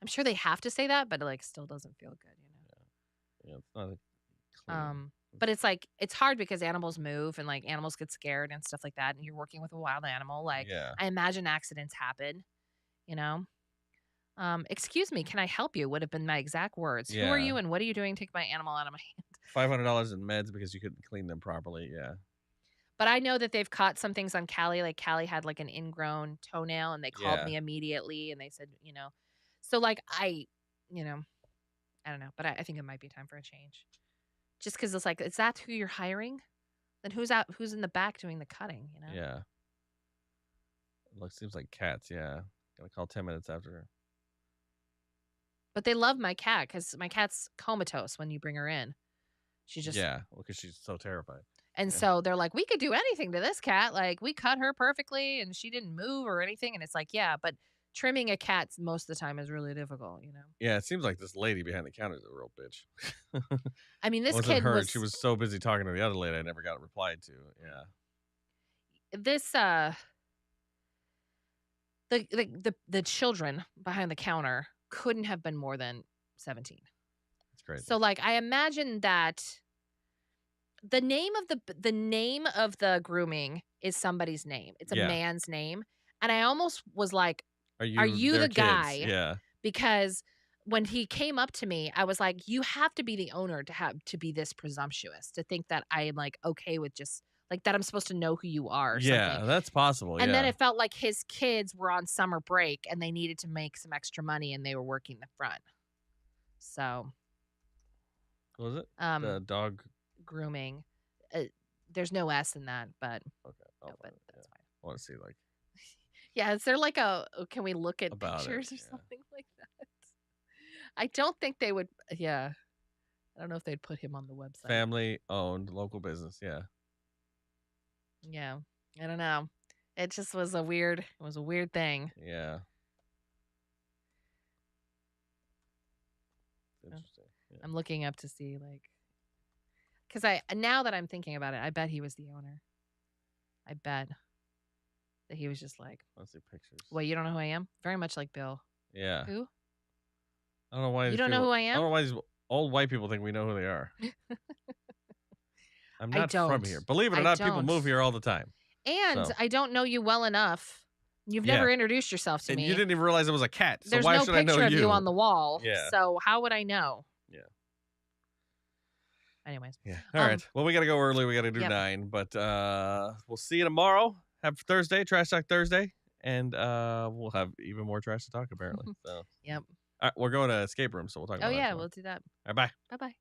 B: I'm sure they have to say that, but it like still doesn't feel good, you know.
A: Yeah, it's not clean.
B: But it's like, it's hard because animals move and like animals get scared and stuff like that, and you're working with a wild animal. Like, I imagine accidents happen, you know. Excuse me, can I help you? Would have been my exact words. Who are you and what are you doing to take my animal out of my hand?
A: $500 in meds because you couldn't clean them properly. Yeah.
B: But I know that they've caught some things on Callie. Like Callie had like an ingrown toenail, and they called me immediately, and they said, you know, so like I don't know, but I think it might be time for a change. Just because it's like, is that who you're hiring? Then who's in the back doing the cutting, you know?
A: Yeah. It seems like cats, yeah. Gonna call 10 minutes after.
B: But they love my cat because my cat's comatose when you bring her in. She just...
A: Yeah, well, because she's so terrified.
B: And so they're like, we could do anything to this cat. Like, we cut her perfectly and she didn't move or anything. And it's like, yeah, but trimming a cat most of the time is really difficult, you know?
A: Yeah, it seems like this lady behind the counter is a real bitch.
B: I mean, this kid was...
A: She was so busy talking to the other lady, I never got replied to. Yeah.
B: This, the children behind the counter couldn't have been more than 17.
A: That's crazy.
B: So, like, I imagine that the name of the grooming is somebody's name. It's a man's name. And I almost was like, are you the guy?
A: Yeah.
B: Because when he came up to me, I was like, you have to be the owner to be this presumptuous, to think that I am like okay with just like that I'm supposed to know who you are. Or something.
A: That's possible.
B: And then it felt like his kids were on summer break and they needed to make some extra money and they were working the front. So.
A: What was it? The dog
B: grooming. There's no S in that, but
A: okay.
B: But that's fine.
A: I want to see like.
B: Yeah, is there like can we look at pictures or something like that? I don't think they would. Yeah, I don't know if they'd put him on the website.
A: Family-owned local business. Yeah.
B: Yeah, I don't know. It just was a weird. It was a weird thing.
A: Yeah. Interesting. Yeah.
B: I'm looking up to see like, because now that I'm thinking about it, I bet he was the owner. I bet that he was just like,
A: let's see pictures.
B: Well, you don't know who I am? Very much like Bill.
A: Yeah.
B: Who?
A: I don't know why.
B: You don't know who I am?
A: I don't know why these old white people think we know who they are. I'm not from here. Believe it or not, people move here all the time.
B: And I don't know you well enough. You've never introduced yourself to me.
A: You didn't even realize it was a cat. So
B: There's
A: why
B: no
A: should I know you?
B: picture of you on the wall.
A: Yeah.
B: So how would I know?
A: Yeah.
B: Anyways.
A: Yeah. All right. Well, we got to go early. We got to do 9. But we'll see you tomorrow. Have Thursday, Trash Talk Thursday. And we'll have even more trash to talk, apparently. So.
B: Yep.
A: All right, we're going to escape room, so we'll talk about that.
B: Oh, yeah. We'll do that.
A: All right, bye.
B: Bye-bye.